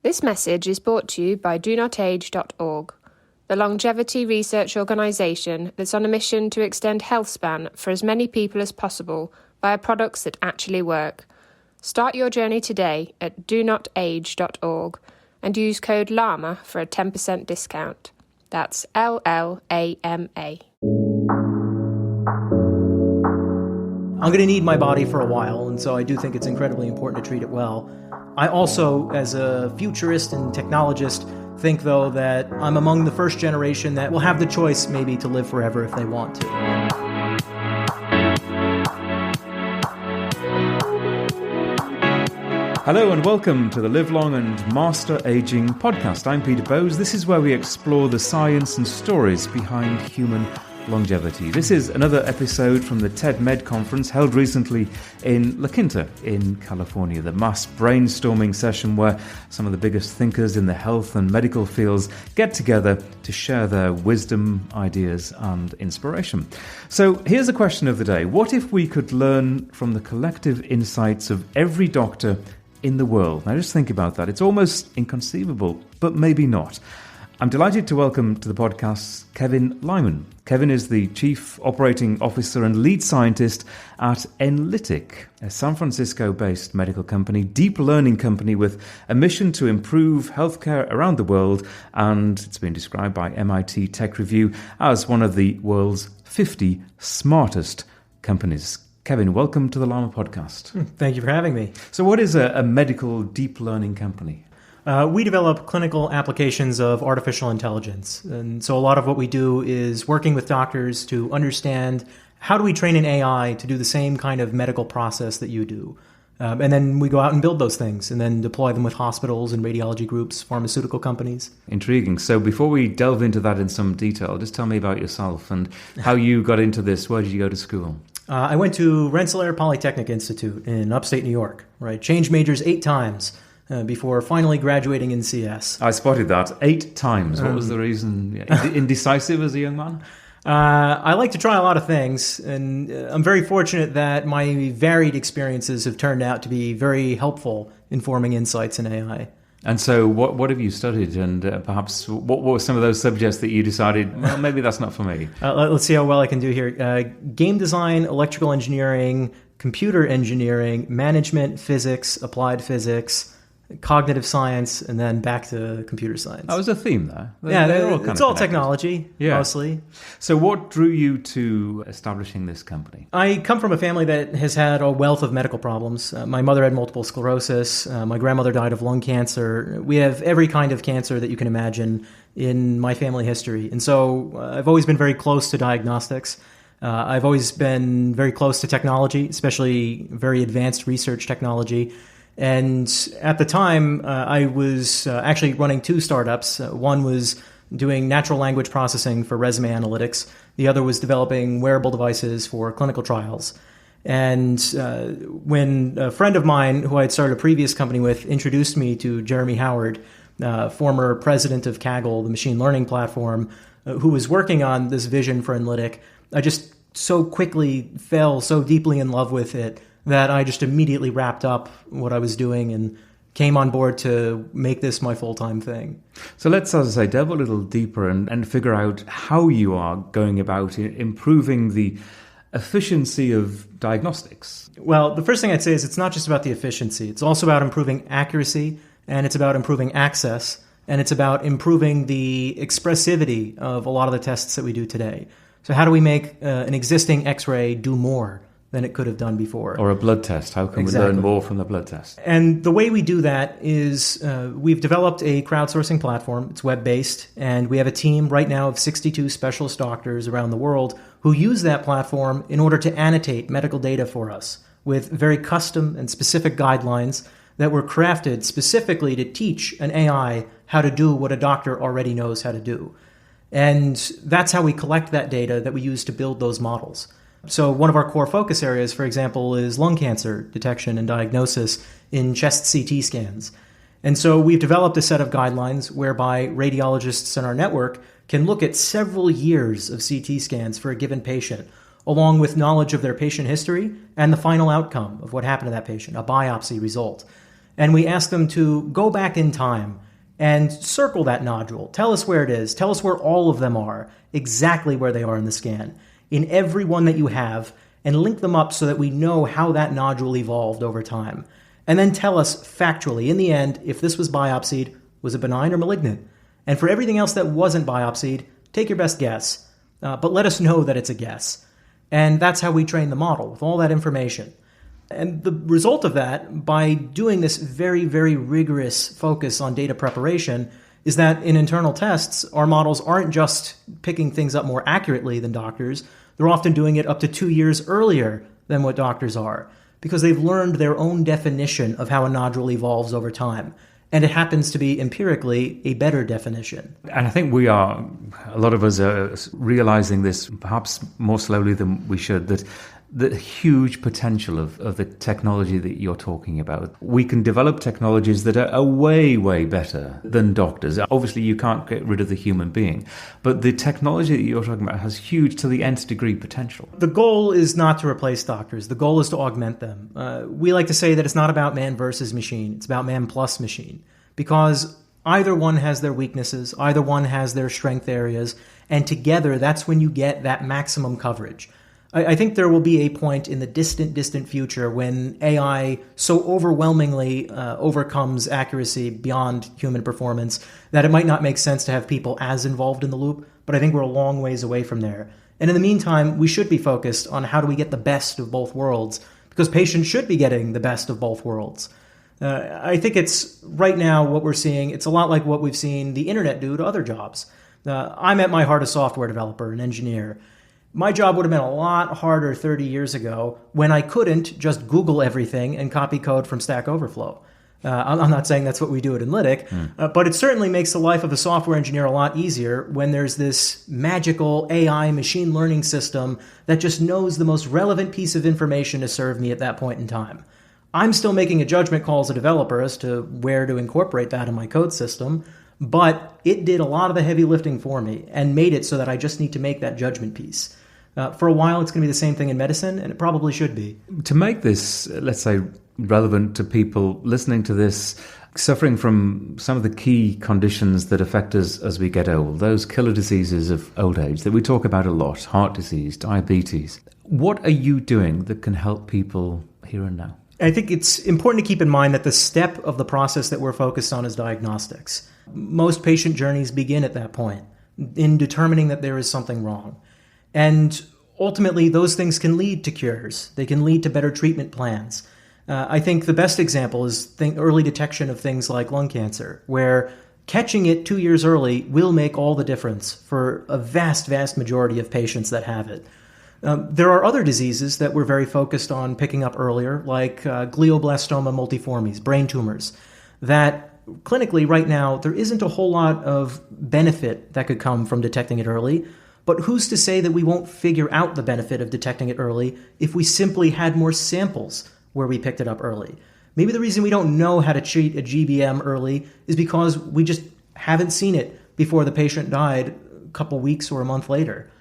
This message is brought to you by DoNotAge.org, the longevity research organisation that's on a mission to extend health span for as many people as possible via products that actually work. Start your journey today at DoNotAge.org and use code LLAMA for a 10% discount. That's LLAMA. I'm going to need my body for a while, and so I do think it's incredibly important to treat it well. I also, as a futurist and technologist, think, though, that I'm among the first generation that will have the choice maybe to live forever if they want to. Hello and welcome to the Live Long and Master Aging podcast. I'm Peter Bowes. This is where we explore the science and stories behind human longevity. This is another episode from the TEDMED conference held recently in La Quinta in California, the mass brainstorming session where some of the biggest thinkers in the health and medical fields get together to share their wisdom, ideas and inspiration. So here's the question of the day. What if we could learn from the collective insights of every doctor in the world? Now just think about that. It's almost inconceivable, but maybe not. I'm delighted to welcome to the podcast Kevin Lyman. Kevin is the Chief Operating Officer and Lead Scientist at Enlitic, a San Francisco-based medical company, deep learning company with a mission to improve healthcare around the world, and it's been described by MIT Tech Review as one of the world's 50 smartest companies. Kevin, welcome to the Llama podcast. Thank you for having me. So what is a medical deep learning company? We develop clinical applications of artificial intelligence. And so a lot of what we do is working with doctors to understand how do we train an AI to do the same kind of medical process that you do. And then we go out and build those things and then deploy them with hospitals and radiology groups, pharmaceutical companies. Intriguing. So before we delve into that in some detail, just tell me about yourself and how you got into this. Where did you go to school? I went to Rensselaer Polytechnic Institute in upstate New York, right? Changed majors 8 times. Before finally graduating in CS. I spotted that 8 times. What was the reason? Indecisive as a young man? I like to try a lot of things, and I'm very fortunate that my varied experiences have turned out to be very helpful in forming insights in AI. And so what have you studied, and perhaps what were some of those subjects that you decided, well, maybe that's not for me? Let's see how well I can do here. Game design, electrical engineering, computer engineering, management, physics, applied physics, cognitive science, and then back to computer science. That was a theme there. It's all technology, mostly. So what drew you to establishing this company? I come from a family that has had a wealth of medical problems. My mother had multiple sclerosis. My grandmother died of lung cancer. We have every kind of cancer that you can imagine in my family history. And so I've always been very close to diagnostics. I've always been very close to technology, especially very advanced research technology. And at the time, I was actually running 2 startups. One was doing natural language processing for resume analytics. The other was developing wearable devices for clinical trials. And when a friend of mine, who I had started a previous company with, introduced me to Jeremy Howard, former president of Kaggle, the machine learning platform, who was working on this vision for Enlitic, I just so quickly fell so deeply in love with it that I just immediately wrapped up what I was doing and came on board to make this my full-time thing. So let's, as I say, delve a little deeper and figure out how you are going about improving the efficiency of diagnostics. Well, the first thing I'd say is it's not just about the efficiency. It's also about improving accuracy, and it's about improving access, and it's about improving the expressivity of a lot of the tests that we do today. So how do we make an existing X-ray do more than it could have done before? Or a blood test. How can we learn more from the blood test? And the way we do that is we've developed a crowdsourcing platform. It's web-based, and we have a team right now of 62 specialist doctors around the world who use that platform in order to annotate medical data for us with very custom and specific guidelines that were crafted specifically to teach an AI how to do what a doctor already knows how to do. And that's how we collect that data that we use to build those models. So one of our core focus areas, for example, is lung cancer detection and diagnosis in chest CT scans. And so we've developed a set of guidelines whereby radiologists in our network can look at several years of CT scans for a given patient, along with knowledge of their patient history and the final outcome of what happened to that patient, a biopsy result. and we ask them to go back in time and circle that nodule. Tell us where it is. Tell us where all of them are, exactly where they are in the scan, in every one that you have, and link them up so that we know how that nodule evolved over time. And then tell us factually, in the end, if this was biopsied, was it benign or malignant? And for everything else that wasn't biopsied, take your best guess. But let us know that it's a guess. And that's how we train the model, with all that information. And the result of that, by doing this very, very rigorous focus on data preparation, is that in internal tests, our models aren't just picking things up more accurately than doctors. They're often doing it up to 2 years earlier than what doctors are, because they've learned their own definition of how a nodule evolves over time. And it happens to be empirically a better definition. And I think a lot of us are realizing this perhaps more slowly than we should, that the huge potential of the technology that you're talking about. We can develop technologies that are way, way better than doctors. Obviously, you can't get rid of the human being, but the technology that you're talking about has huge, to the nth degree, potential. The goal is not to replace doctors. The goal is to augment them. We like to say that it's not about man versus machine. It's about man plus machine, because either one has their weaknesses, either one has their strength areas, and together that's when you get that maximum coverage. I think there will be a point in the distant future when AI so overwhelmingly overcomes accuracy beyond human performance that it might not make sense to have people as involved in the loop, but I think we're a long ways away from there. And in the meantime, we should be focused on how do we get the best of both worlds, because patients should be getting the best of both worlds. I think it's, right now, what we're seeing, it's a lot like what we've seen the internet do to other jobs. I'm at my heart a software developer, an engineer. My job would have been a lot harder 30 years ago when I couldn't just Google everything and copy code from Stack Overflow. I'm not saying that's what we do at Enlitic, but it certainly makes the life of a software engineer a lot easier when there's this magical AI machine learning system that just knows the most relevant piece of information to serve me at that point in time. I'm still making a judgment call as a developer as to where to incorporate that in my code system, but it did a lot of the heavy lifting for me and made it so that I just need to make that judgment piece. For a while, it's going to be the same thing in medicine, and it probably should be. To make this, let's say, relevant to people listening to this, suffering from some of the key conditions that affect us as we get old, those killer diseases of old age that we talk about a lot, heart disease, diabetes, what are you doing that can help people here and now? I think it's important to keep in mind that the step of the process that we're focused on is diagnostics. Most patient journeys begin at that point, in determining that there is something wrong. And ultimately, those things can lead to cures. They can lead to better treatment plans. I think the best example is early detection of things like lung cancer, where catching it 2 years early will make all the difference for a vast, vast majority of patients that have it. There are other diseases that we're very focused on picking up earlier, like glioblastoma multiformes, brain tumors, that clinically right now there isn't a whole lot of benefit that could come from detecting it early. But who's to say that we won't figure out the benefit of detecting it early if we simply had more samples where we picked it up early? Maybe the reason we don't know how to treat a GBM early is because we just haven't seen it before the patient died a couple weeks or a month later.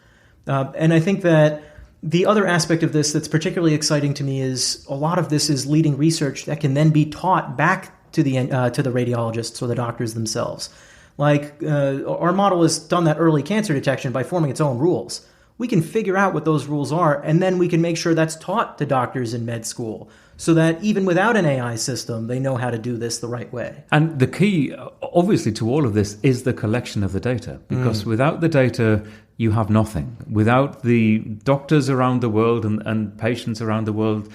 And I think that the other aspect of this that's particularly exciting to me is a lot of this is leading research that can then be taught back to the radiologists or the doctors themselves. Like, our model has done that early cancer detection by forming its own rules. We can figure out what those rules are, and then we can make sure that's taught to doctors in med school so that even without an AI system, they know how to do this the right way. And the key, obviously, to all of this is the collection of the data, because without the data, you have nothing. Without the doctors around the world and patients around the world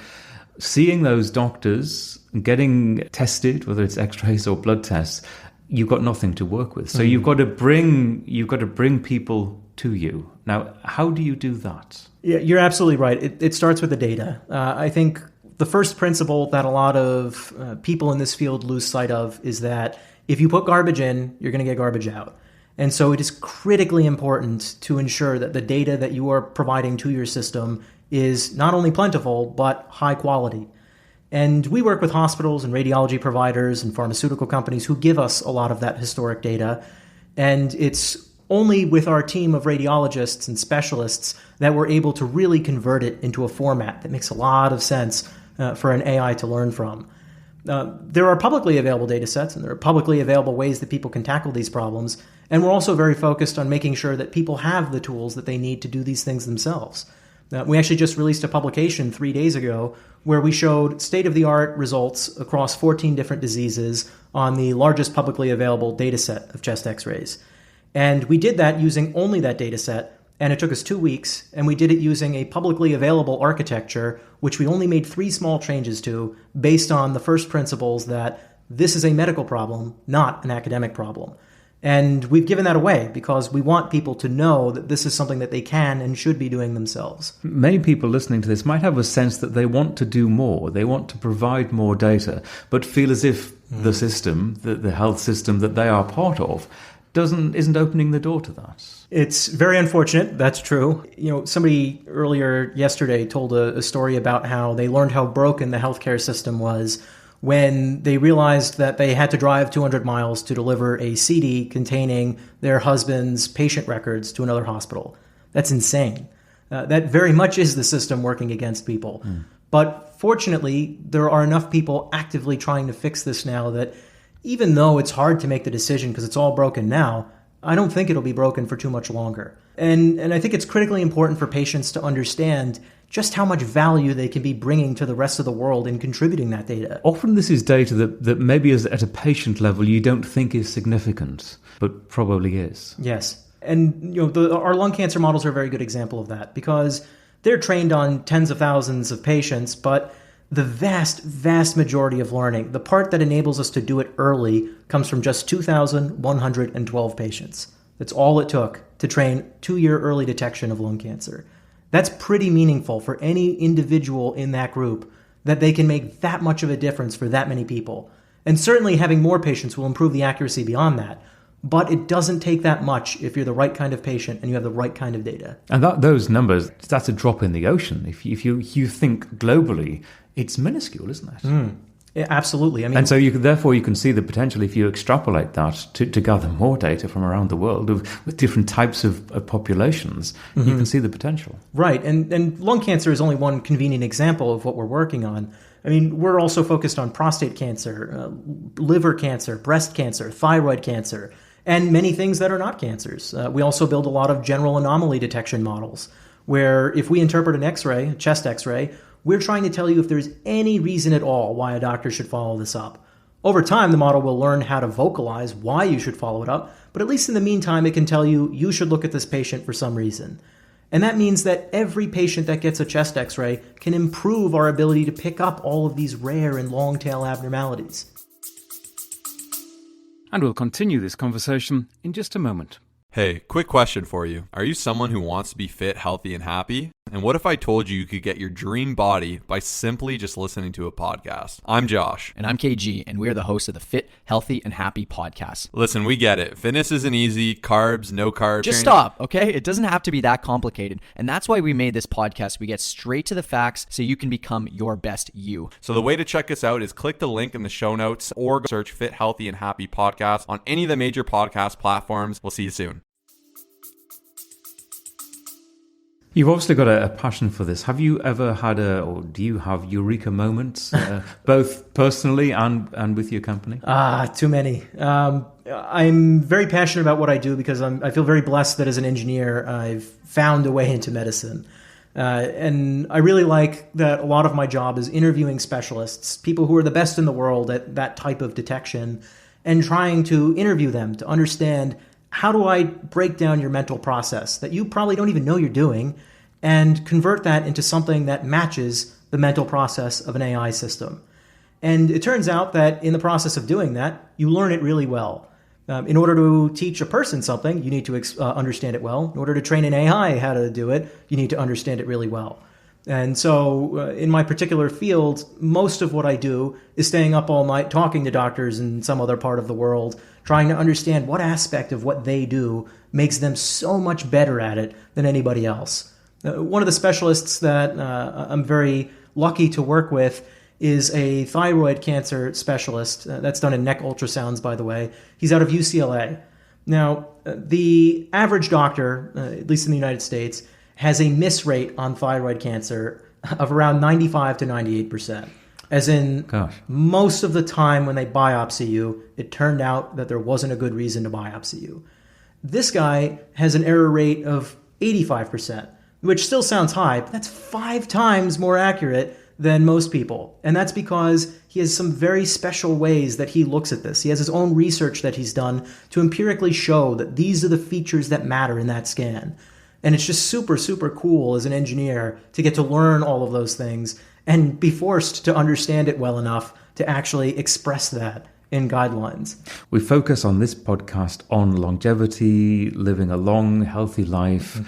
seeing those doctors getting tested, whether it's x-rays or blood tests, you've got nothing to work with. So you've got to bring people to you. Now, how do you do that? Yeah, you're absolutely right. It starts with the data. I think the first principle that a lot of people in this field lose sight of is that if you put garbage in, you're going to get garbage out. And so it is critically important to ensure that the data that you are providing to your system is not only plentiful, but high quality. And we work with hospitals and radiology providers and pharmaceutical companies who give us a lot of that historic data. And it's only with our team of radiologists and specialists that we're able to really convert it into a format that makes a lot of sense for an AI to learn from. There are publicly available data sets, and there are publicly available ways that people can tackle these problems. And we're also very focused on making sure that people have the tools that they need to do these things themselves. We actually just released a publication 3 days ago where we showed state-of-the-art results across 14 different diseases on the largest publicly available data set of chest x-rays. And we did that using only that data set, and it took us 2 weeks, and we did it using a publicly available architecture, which we only made 3 small changes to based on the first principles that this is a medical problem, not an academic problem. And we've given that away because we want people to know that this is something that they can and should be doing themselves. Many people listening to this might have a sense that they want to do more. They want to provide more data, but feel as if the system, the health system that they are part of, isn't opening the door to that. It's very unfortunate. That's true. Somebody earlier yesterday told a story about how they learned how broken the healthcare system was when they realized that they had to drive 200 miles to deliver a CD containing their husband's patient records to another hospital. That's insane. That very much is the system working against people. But fortunately, there are enough people actively trying to fix this now that even though it's hard to make the decision because it's all broken now, I don't think it'll be broken for too much longer. And I think it's critically important for patients to understand just how much value they can be bringing to the rest of the world in contributing that data. Often this is data that maybe is at a patient level you don't think is significant, but probably is. Yes. And our lung cancer models are a very good example of that because they're trained on tens of thousands of patients, but the vast, vast majority of learning, the part that enables us to do it early, comes from just 2,112 patients. That's all it took to train 2-year early detection of lung cancer. That's pretty meaningful for any individual in that group that they can make that much of a difference for that many people. And certainly having more patients will improve the accuracy beyond that. But it doesn't take that much if you're the right kind of patient and you have the right kind of data. And those numbers, that's a drop in the ocean. If you think globally, it's minuscule, isn't it? Yeah, absolutely. And so you can see the potential if you extrapolate that to gather more data from around the world with different types of populations. You can see the potential. Right. And lung cancer is only one convenient example of what we're working on. We're also focused on prostate cancer, liver cancer, breast cancer, thyroid cancer, and many things that are not cancers. We also build a lot of general anomaly detection models where if we interpret an X-ray, a chest X-ray, we're trying to tell you if there's any reason at all why a doctor should follow this up. Over time, the model will learn how to vocalize why you should follow it up, but at least in the meantime, it can tell you should look at this patient for some reason. And that means that every patient that gets a chest X-ray can improve our ability to pick up all of these rare and long-tail abnormalities. And we'll continue this conversation in just a moment. Hey, quick question for you. Are you someone who wants to be fit, healthy, and happy? And what if I told you could get your dream body by simply just listening to a podcast? I'm Josh. And I'm KG, and we're the hosts of the Fit, Healthy, and Happy podcast. Listen, we get it. Fitness isn't easy. Carbs, no carbs. Just stop, okay? It doesn't have to be that complicated. And that's why we made this podcast. We get straight to the facts so you can become your best you. So the way to check us out is click the link in the show notes or search Fit, Healthy, and Happy podcast on any of the major podcast platforms. We'll see you soon. You've obviously got a passion for this. Have you ever had or do you have eureka moments, both personally and with your company? Too many. I'm very passionate about what I do because I feel very blessed that as an engineer, I've found a way into medicine. And I really like that a lot of my job is interviewing specialists, people who are the best in the world at that type of detection, and trying to interview them to understand how do I break down your mental process that you probably don't even know you're doing and convert that into something that matches the mental process of an AI system. And it turns out that in the process of doing that, you learn it really well. In order to teach a person something, you need to understand it well. In order to train an AI how to do it, you need to understand it really well. And so in my particular field, most of what I do is staying up all night talking to doctors in some other part of the world, trying to understand what aspect of what they do makes them so much better at it than anybody else. One of the specialists that I'm very lucky to work with is a thyroid cancer specialist. That's done in neck ultrasounds, by the way. He's out of UCLA. Now, the average doctor, at least in the United States, has a miss rate on thyroid cancer of around 95 to 98%. As in, Gosh. most of the time when they biopsy you, it turned out that there wasn't a good reason to biopsy you. This guy has an error rate of 85%, which still sounds high, but that's 5 times more accurate than most people. And that's because he has some very special ways that he looks at this. He has his own research that he's done to empirically show that these are the features that matter in that scan. And it's just super, super cool as an engineer to get to learn all of those things and be forced to understand it well enough to actually express that in guidelines. We focus on this podcast on longevity, living a long, healthy life,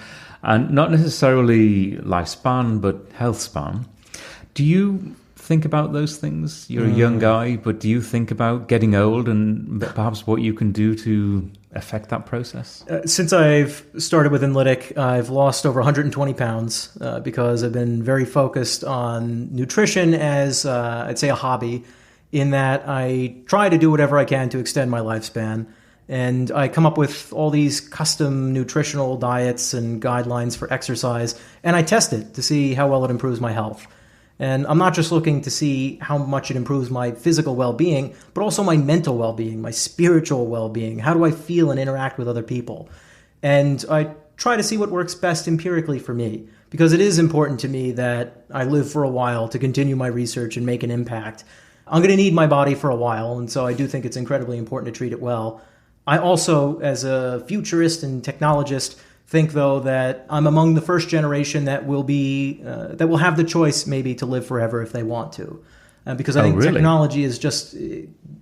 and not necessarily lifespan, but health span. Do you think about those things? You're a young guy, but do you think about getting old and perhaps what you can do to affect that process? Since I've started with Enlitic, I've lost over 120 pounds because I've been very focused on nutrition as, I'd say, a hobby, in that I try to do whatever I can to extend my lifespan. And I come up with all these custom nutritional diets and guidelines for exercise, and I test it to see how well it improves my health. And I'm not just looking to see how much it improves my physical well-being, but also my mental well-being, my spiritual well-being. How do I feel and interact with other people? And I try to see what works best empirically for me, because it is important to me that I live for a while to continue my research and make an impact. I'm going to need my body for a while, and so I do think it's incredibly important to treat it well. I also, as a futurist and technologist, think, though, that I'm among the first generation that will have the choice maybe to live forever if they want to, because I think technology is just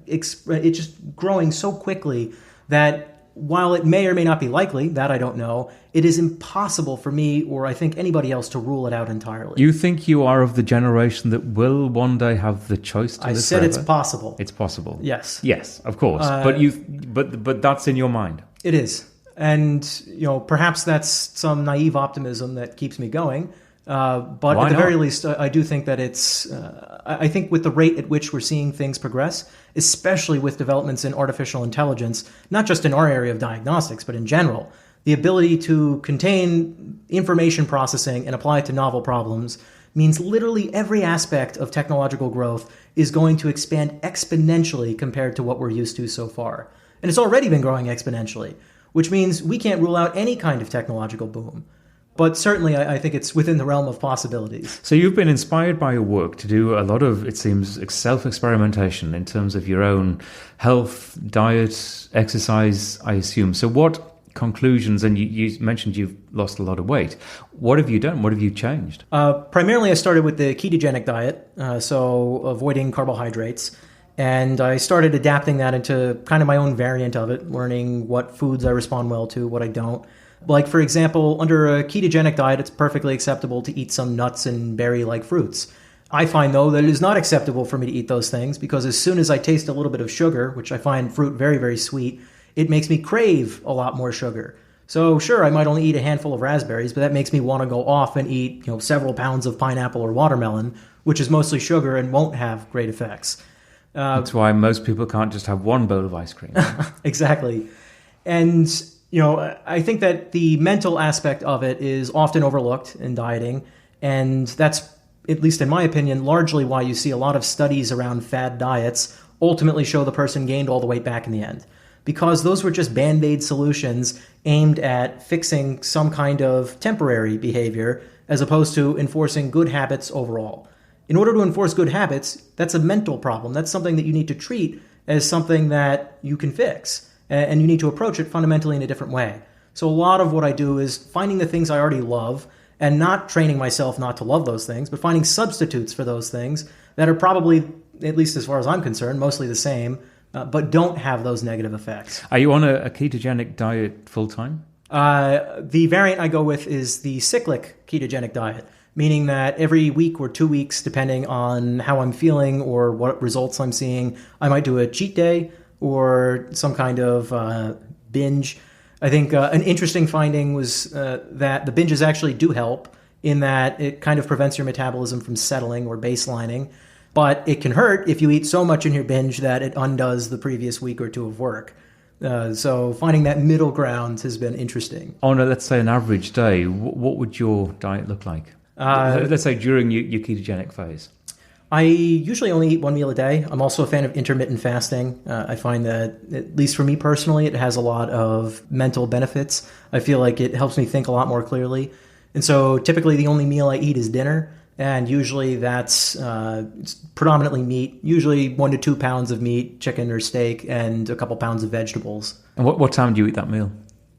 it's just growing so quickly that while it may or may not be likely, that I don't know, it is impossible for me or I think anybody else to rule it out entirely. You think you are of the generation that will one day have the choice to live forever? I said it's possible. It's possible. Yes. Yes, of course. But that's in your mind. It is. And, perhaps that's some naive optimism that keeps me going. But Why at the not? very least, I do think that it's, I think with the rate at which we're seeing things progress, especially with developments in artificial intelligence, not just in our area of diagnostics, but in general, the ability to contain information processing and apply it to novel problems means literally every aspect of technological growth is going to expand exponentially compared to what we're used to so far. And it's already been growing exponentially, which means we can't rule out any kind of technological boom. But certainly, I think it's within the realm of possibilities. So you've been inspired by your work to do a lot of, it seems, self-experimentation in terms of your own health, diet, exercise, I assume. So what conclusions, and you mentioned you've lost a lot of weight. What have you done? What have you changed? Primarily, I started with the ketogenic diet, so avoiding carbohydrates. And I started adapting that into kind of my own variant of it, learning what foods I respond well to, what I don't. Like, for example, under a ketogenic diet, it's perfectly acceptable to eat some nuts and berry-like fruits. I find, though, that it is not acceptable for me to eat those things because as soon as I taste a little bit of sugar, which I find fruit very, very sweet, it makes me crave a lot more sugar. So sure, I might only eat a handful of raspberries, but that makes me want to go off and eat, several pounds of pineapple or watermelon, which is mostly sugar and won't have great effects. That's why most people can't just have one bowl of ice cream. Exactly. And I think that the mental aspect of it is often overlooked in dieting, and that's, at least in my opinion, largely why you see a lot of studies around fad diets ultimately show the person gained all the weight back in the end. Because those were just band-aid solutions aimed at fixing some kind of temporary behavior as opposed to enforcing good habits overall. In order to enforce good habits, that's a mental problem. That's something that you need to treat as something that you can fix. And you need to approach it fundamentally in a different way. So a lot of what I do is finding the things I already love and not training myself not to love those things, but finding substitutes for those things that are probably, at least as far as I'm concerned, mostly the same, but don't have those negative effects. Are you on a ketogenic diet full-time? The variant I go with is the cyclic ketogenic diet, meaning that every week or 2 weeks, depending on how I'm feeling or what results I'm seeing, I might do a cheat day or some kind of binge. I think an interesting finding was that the binges actually do help in that it kind of prevents your metabolism from settling or baselining, but it can hurt if you eat so much in your binge that it undoes the previous week or two of work. So finding that middle ground has been interesting. On let's say an average day, what would your diet look like? Let's say during your ketogenic phase. I usually only eat one meal a day. I'm also a fan of intermittent fasting. I find that, at least for me personally, it has a lot of mental benefits. I feel like it helps me think a lot more clearly. And so typically the only meal I eat is dinner. And usually that's it's predominantly meat, usually 1 to 2 pounds of meat, chicken or steak, and a couple pounds of vegetables. And what time do you eat that meal?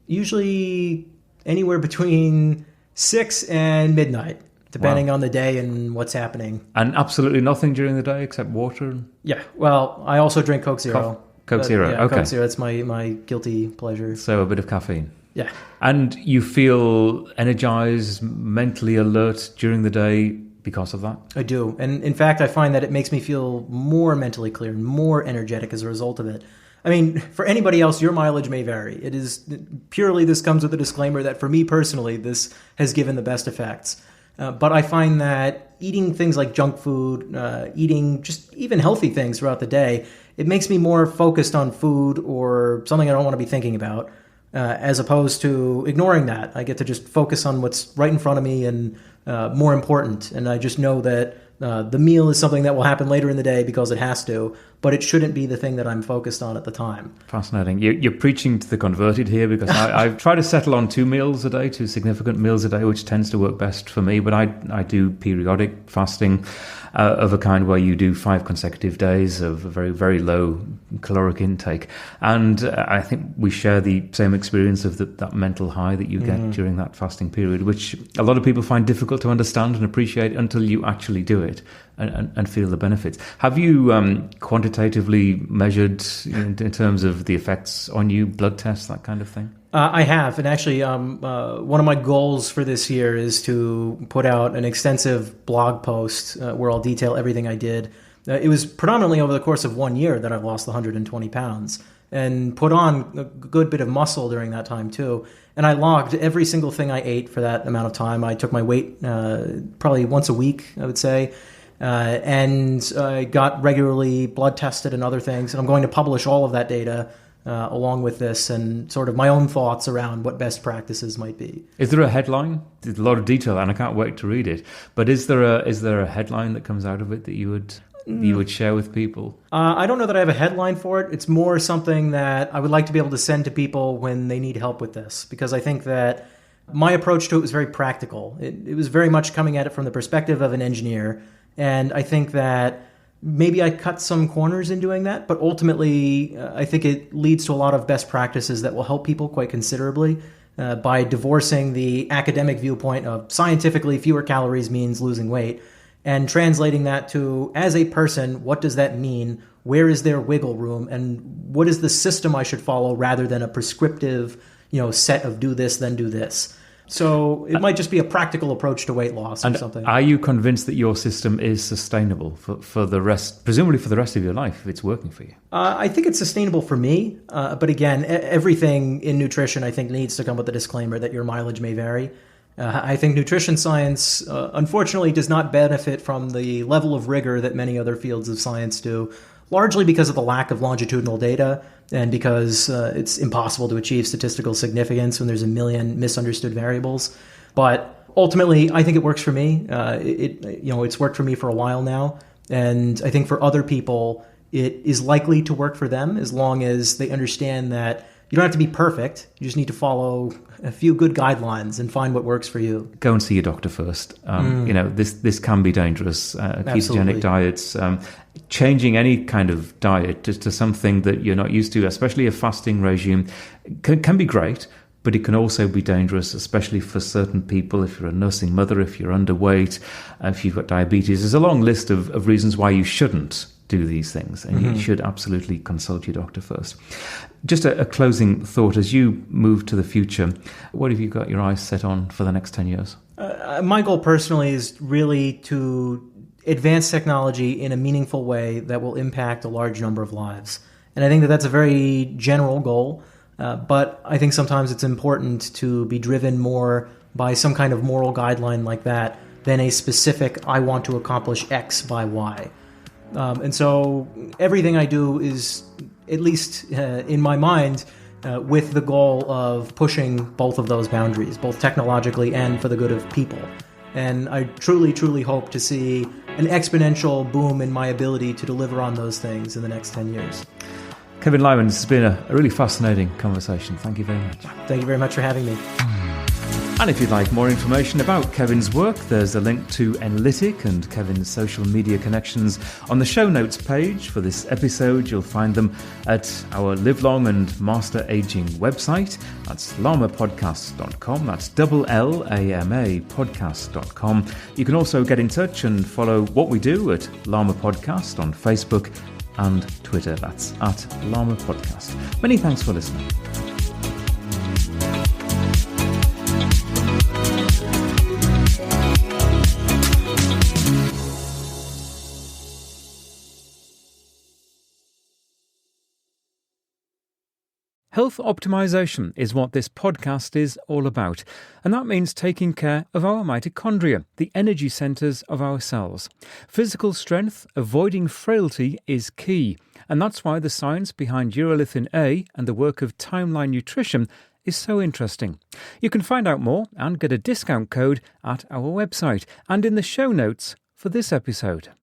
Usually anywhere between 6 and midnight, depending on the day and what's happening. And absolutely nothing during the day except water? Yeah, well, I also drink Coke Zero. Coke Zero, yeah, okay. Coke Zero, that's my guilty pleasure. So a bit of caffeine. Yeah. And you feel energized, mentally alert during the day because of that? I do. And in fact, I find that it makes me feel more mentally clear and more energetic as a result of it. I mean, for anybody else, your mileage may vary. It is purely, this comes with a disclaimer that for me personally, this has given the best effects. But I find that eating things like junk food, eating just even healthy things throughout the day, it makes me more focused on food or something I don't want to be thinking about, as opposed to ignoring that. I get to just focus on what's right in front of me and more important. And I just know that the meal is something that will happen later in the day because it has to, but it shouldn't be the thing that I'm focused on at the time. Fascinating. You're preaching to the converted here, because I try to settle on 2 meals a day, 2 significant meals a day, which tends to work best for me. But I do periodic fasting of a kind where you do 5 consecutive days of a very, very low caloric intake. And I think we share the same experience of that mental high that you get during that fasting period, which a lot of people find difficult to understand and appreciate until you actually do it and feel the benefits. Have you quantitatively measured in terms of the effects on you, blood tests, that kind of thing? I have, and actually one of my goals for this year is to put out an extensive blog post where I'll detail everything I did. It was predominantly over the course of 1 year that I've lost 120 pounds and put on a good bit of muscle during that time too. And I logged every single thing I ate for that amount of time. I took my weight probably once a week, I would say. And I got regularly blood tested and other things. And I'm going to publish all of that data along with this and sort of my own thoughts around what best practices might be. Is there a headline? There's a lot of detail and I can't wait to read it. But is there a headline that comes out of it that you would share with people? I don't know that I have a headline for it. It's more something that I would like to be able to send to people when they need help with this, because I think that my approach to it was very practical. It was very much coming at it from the perspective of an engineer. And I think that maybe I cut some corners in doing that, but ultimately I think it leads to a lot of best practices that will help people quite considerably by divorcing the academic viewpoint of scientifically fewer calories means losing weight and translating that to, as a person, what does that mean? Where is there wiggle room? And what is the system I should follow rather than a prescriptive, set of do this, then do this? So it might just be a practical approach to weight loss or something. Are you convinced that your system is sustainable for the rest, presumably for the rest of your life, if it's working for you? I think it's sustainable for me. But again, everything in nutrition, I think, needs to come with a disclaimer that your mileage may vary. I think nutrition science, unfortunately, does not benefit from the level of rigor that many other fields of science do, largely because of the lack of longitudinal data and because it's impossible to achieve statistical significance when there's a million misunderstood variables. But ultimately, I think it works for me. It's worked for me for a while now. And I think for other people, it is likely to work for them as long as they understand that you don't have to be perfect. You just need to follow a few good guidelines and find what works for you. Go and see your doctor first. This can be dangerous. Ketogenic diets, changing any kind of diet to something that you're not used to, especially a fasting regime, can be great, but it can also be dangerous, especially for certain people. If you're a nursing mother, if you're underweight, if you've got diabetes, there's a long list of reasons why you shouldn't do these things, and you should absolutely consult your doctor first. Just a closing thought, as you move to the future, what have you got your eyes set on for the next 10 years? My goal personally is really to advance technology in a meaningful way that will impact a large number of lives. And I think that that's a very general goal, but I think sometimes it's important to be driven more by some kind of moral guideline like that than a specific, I want to accomplish X by Y. And so everything I do is, at least in my mind, with the goal of pushing both of those boundaries, both technologically and for the good of people. And I truly, truly hope to see an exponential boom in my ability to deliver on those things in the next 10 years. Kevin Lyman, this has been a really fascinating conversation. Thank you very much. Thank you very much for having me. And if you'd like more information about Kevin's work, there's a link to Enlitic and Kevin's social media connections on the show notes page for this episode. You'll find them at our Live Long and Master Aging website. That's lamapodcast.com. That's LLAMA podcast.com. You can also get in touch and follow what we do at Lama Podcast on Facebook and Twitter. That's at Lama Podcast. Many thanks for listening. Health optimization is what this podcast is all about, and that means taking care of our mitochondria, the energy centers of our cells. Physical strength, avoiding frailty is key, and that's why the science behind urolithin A and the work of Timeline Nutrition is so interesting. You can find out more and get a discount code at our website and in the show notes for this episode.